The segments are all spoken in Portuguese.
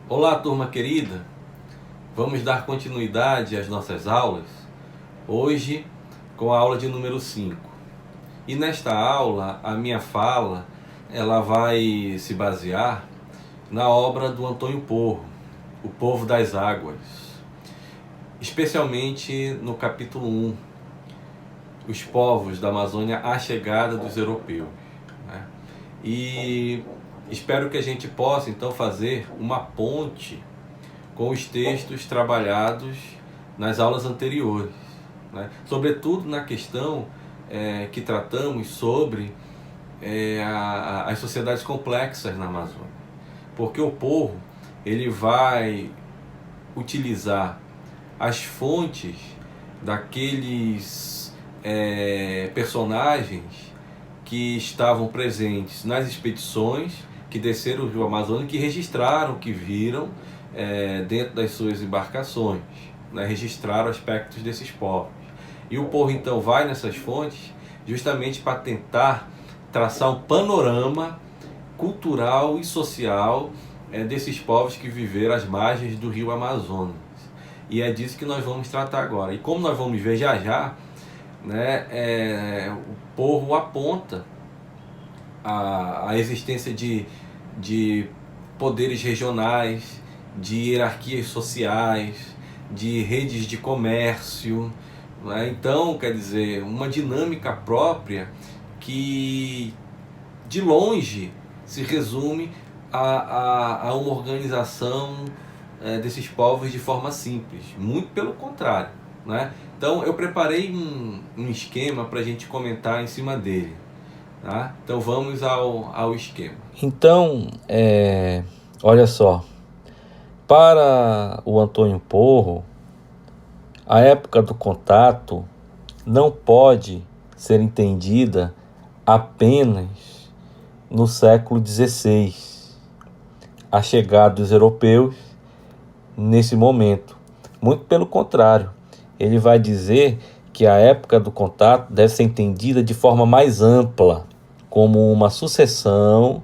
Olá, turma querida. Vamos dar continuidade às nossas aulas, hoje com a aula de número 5. E nesta aula, a minha fala, ela vai se basear na obra do Antônio Porro, O Povo das Águas, especialmente no capítulo 1, Os Povos da Amazônia à Chegada dos Europeus, né? E espero que a gente possa então fazer uma ponte com os textos trabalhados nas aulas anteriores, né? Sobretudo na questão que tratamos sobre as sociedades complexas na Amazônia, porque o Porro ele vai utilizar as fontes daqueles personagens que estavam presentes nas expedições que desceram o Rio Amazonas, que registraram, que viram dentro das suas embarcações, né, registraram aspectos desses povos. E o Porro então vai nessas fontes justamente para tentar traçar um panorama cultural e social desses povos que viveram às margens do Rio Amazonas. E é disso que nós vamos tratar agora. E como nós vamos ver já já, né, o Porro aponta a existência de poderes regionais, de hierarquias sociais, de redes de comércio, né? Então, quer dizer, uma dinâmica própria que de longe se resume a uma organização desses povos de forma simples, muito pelo contrário, né? Então eu preparei um esquema para a gente comentar em cima dele, tá? Então vamos ao esquema. Então, olha só, para o Antônio Porro, a época do contato não pode ser entendida apenas no século XVI, a chegada dos europeus nesse momento. Muito pelo contrário, ele vai dizer que a época do contato deve ser entendida de forma mais ampla, como uma sucessão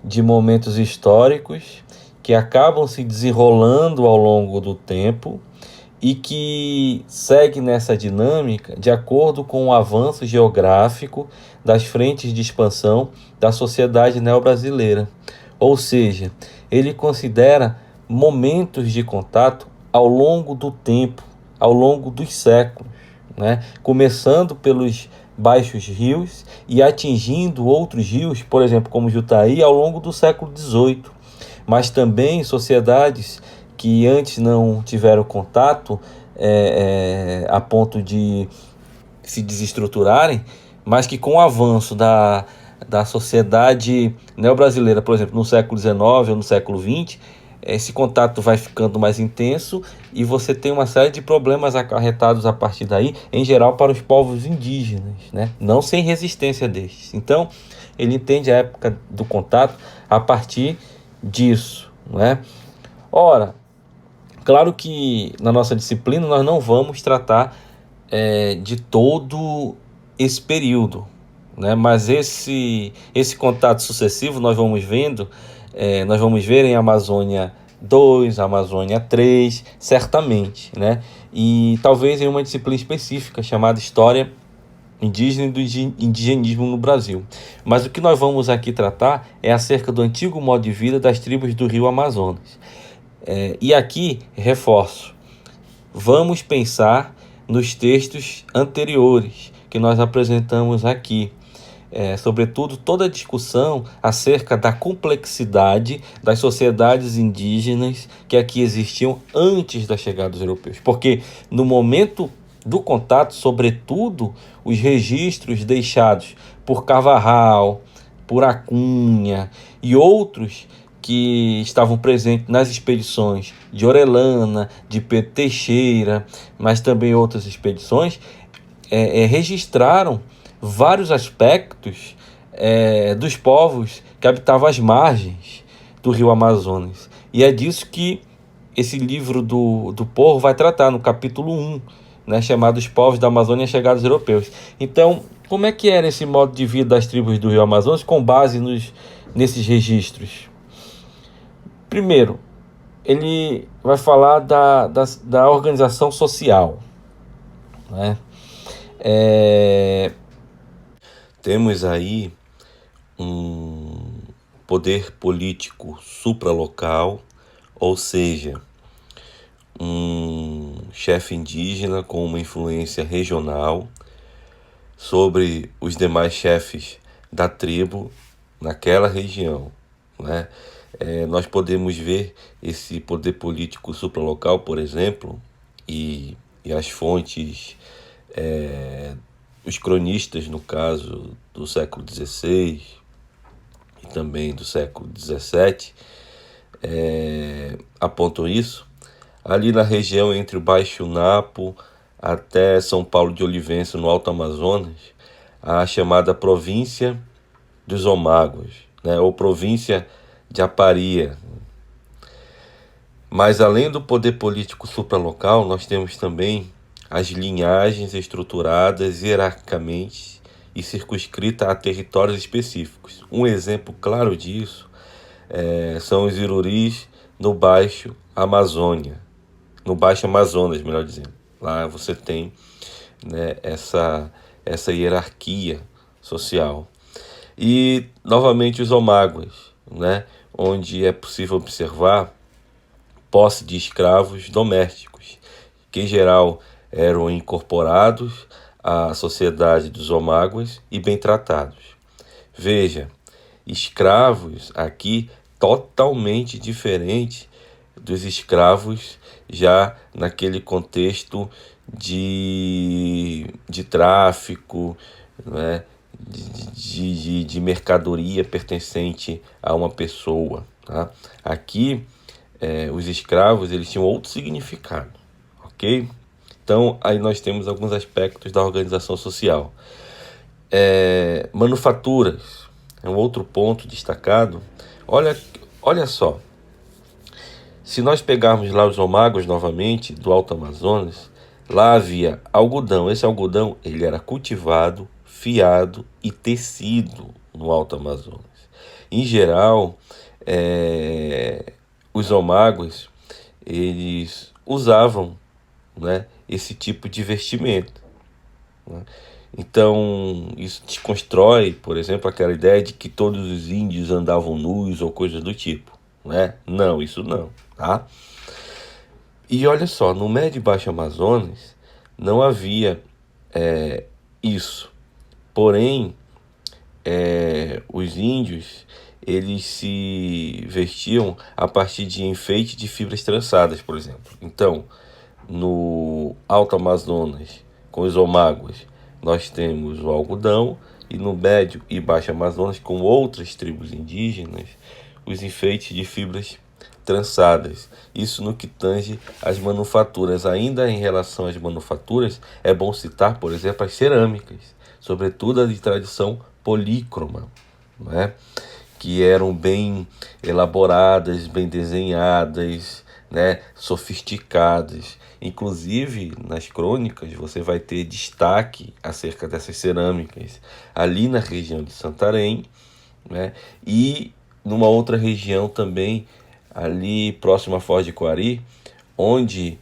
de momentos históricos que acabam se desenrolando ao longo do tempo e que segue nessa dinâmica de acordo com o avanço geográfico das frentes de expansão da sociedade neobrasileira. Ou seja, ele considera momentos de contato ao longo do tempo, ao longo dos séculos, né? Começando pelos baixos rios e atingindo outros rios, por exemplo, como Jutaí, ao longo do século XVIII, mas também sociedades que antes não tiveram contato a ponto de se desestruturarem, mas que com o avanço da sociedade neobrasileira, por exemplo, no século XIX ou no século XX, esse contato vai ficando mais intenso e você tem uma série de problemas acarretados a partir daí, em geral para os povos indígenas, né? Não sem resistência destes. Então, ele entende a época do contato a partir disso, né? Ora, claro que na nossa disciplina nós não vamos tratar de todo esse período, né? Mas esse contato sucessivo nós vamos ver em Amazônia 2, Amazônia 3, certamente, né? E talvez em uma disciplina específica chamada História Indígena e do Indigenismo no Brasil. Mas o que nós vamos aqui tratar é acerca do antigo modo de vida das tribos do Rio Amazonas. E aqui, reforço, vamos pensar nos textos anteriores que nós apresentamos aqui. Sobretudo toda a discussão acerca da complexidade das sociedades indígenas que aqui existiam antes da chegada dos europeus. Porque no momento do contato, sobretudo, os registros deixados por Cavarral, por Acunha e outros que estavam presentes nas expedições de Orellana, de Pedro Teixeira, mas também outras expedições, registraram vários aspectos dos povos que habitavam as margens do Rio Amazonas. E é disso que esse livro do Porro vai tratar no capítulo 1, né, chamado Os Povos da Amazônia Chegados Europeus. Então, como é que era esse modo de vida das tribos do Rio Amazonas com base nesses registros? Primeiro, ele vai falar da organização social, né? Temos aí um poder político supralocal, ou seja, um chefe indígena com uma influência regional sobre os demais chefes da tribo naquela região, né? Nós podemos ver esse poder político supralocal, por exemplo, e as fontes, os cronistas, no caso do século XVI e também do século XVII, apontam isso. Ali na região entre o Baixo Napo até São Paulo de Olivença, no Alto Amazonas, a chamada província dos Omáguas, né, ou província de Aparia. Mas além do poder político supralocal, nós temos também as linhagens estruturadas hierarquicamente e circunscritas a territórios específicos. Um exemplo claro disso são os Iruris no Baixo Amazônia, no Baixo Amazonas, melhor dizendo. Lá você tem, né, essa hierarquia social. E, novamente, os Omáguas, né, onde é possível observar posse de escravos domésticos, que em geral eram incorporados à sociedade dos Omáguas e bem tratados. Veja, escravos aqui totalmente diferente dos escravos já naquele contexto de tráfico, né? de mercadoria pertencente a uma pessoa. Tá? Aqui, os escravos eles tinham outro significado, ok? Então, aí nós temos alguns aspectos da organização social. Manufaturas é um outro ponto destacado. Olha só, se nós pegarmos lá os Omáguas novamente, do Alto Amazonas, lá havia algodão. Esse algodão ele era cultivado, fiado e tecido no Alto Amazonas. Em geral, os Omáguas eles usavam, né, esse tipo de vestimento, né? Então, isso desconstrói, por exemplo, aquela ideia de que todos os índios andavam nus ou coisas do tipo, né? Não, isso não, tá? E olha só, no Médio e Baixo Amazonas não havia isso. Porém, os índios eles se vestiam a partir de enfeite de fibras trançadas, por exemplo. Então, no Alto Amazonas, com os Omáguas, nós temos o algodão, e no Médio e Baixo Amazonas, com outras tribos indígenas, os enfeites de fibras trançadas. Isso no que tange às manufaturas. Ainda em relação às manufaturas, é bom citar, por exemplo, as cerâmicas, sobretudo as de tradição polícroma, né? Que eram bem elaboradas, bem desenhadas, né? Sofisticadas. Inclusive, nas crônicas, você vai ter destaque acerca dessas cerâmicas ali na região de Santarém, né? E numa outra região também, ali próximo a Foz de Coari, onde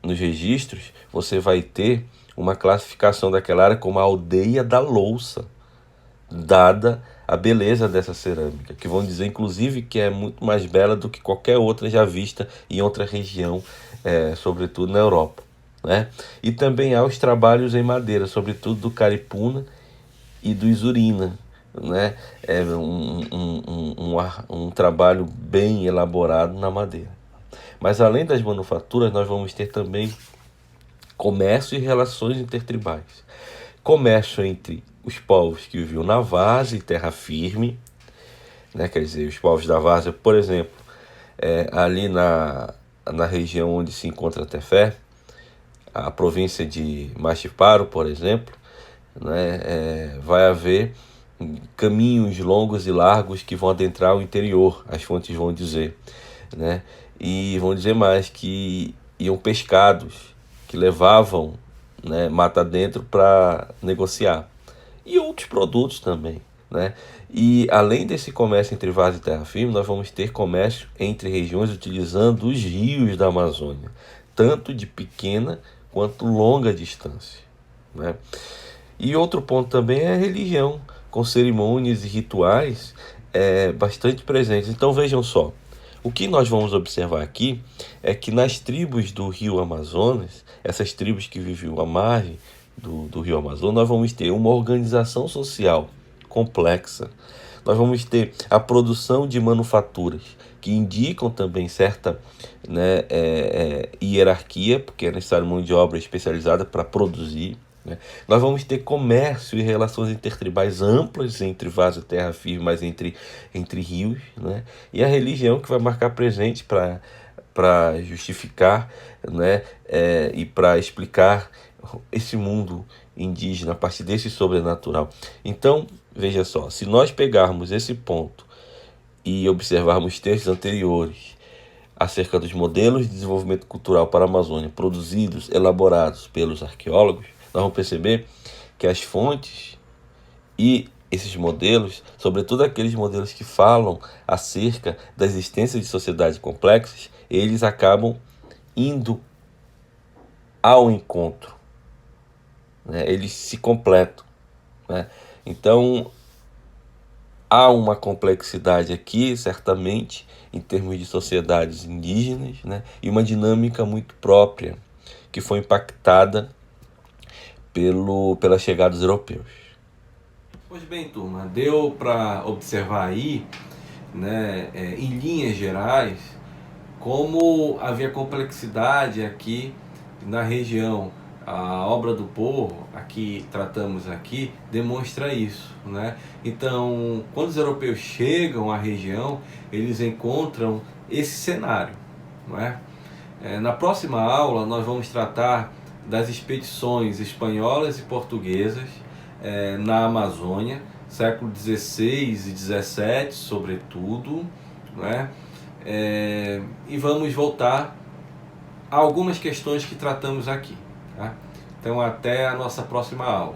nos registros você vai ter uma classificação daquela área como a aldeia da louça, dada a beleza dessa cerâmica, que vão dizer inclusive que é muito mais bela do que qualquer outra já vista em outra região, sobretudo na Europa, né? E também há os trabalhos em madeira, sobretudo do caripuna e do isurina, né? É um trabalho bem elaborado na madeira. Mas além das manufaturas, nós vamos ter também comércio e relações intertribais. Comércio entre os povos que viviam na várzea e terra firme, né? Quer dizer, os povos da várzea, por exemplo, ali na região onde se encontra Tefé, a província de Machiparo, por exemplo, né? Vai haver caminhos longos e largos que vão adentrar o interior, as fontes vão dizer, né? E vão dizer mais que iam pescados que levavam, né, mata dentro para negociar, e outros produtos também, né? E além desse comércio entre vaso e terra firme, nós vamos ter comércio entre regiões utilizando os rios da Amazônia, tanto de pequena quanto longa distância, né? E outro ponto também é a religião, com cerimônias e rituais bastante presentes. Então vejam só, o que nós vamos observar aqui é que nas tribos do rio Amazonas, essas tribos que viviam à margem do rio Amazonas, nós vamos ter uma organização social complexa. Nós vamos ter a produção de manufaturas que indicam também certa, né, hierarquia, porque é necessário mão de obra especializada para produzir, né? Nós vamos ter comércio e relações intertribais amplas entre vaso e terra firme, mas entre rios, né? E a religião que vai marcar presente para justificar, né, e para explicar esse mundo indígena a partir desse sobrenatural. Então, veja só, se nós pegarmos esse ponto e observarmos textos anteriores acerca dos modelos de desenvolvimento cultural para a Amazônia produzidos, elaborados pelos arqueólogos, nós vamos perceber que as fontes e esses modelos, sobretudo aqueles modelos que falam acerca da existência de sociedades complexas, eles acabam indo ao encontro, né? Eles se completam, né? Então, há uma complexidade aqui, certamente, em termos de sociedades indígenas, né? E uma dinâmica muito própria, que foi impactada pela chegada dos europeus. Pois bem, turma, deu para observar aí, né, em linhas gerais, como havia complexidade aqui na região. A obra do Porro, aqui tratamos aqui, demonstra isso, né? Então, quando os europeus chegam à região, eles encontram esse cenário, não é? Na próxima aula, nós vamos tratar das expedições espanholas e portuguesas na Amazônia, século XVI e XVII, sobretudo, não é? E vamos voltar a algumas questões que tratamos aqui. Tá? Então, até a nossa próxima aula.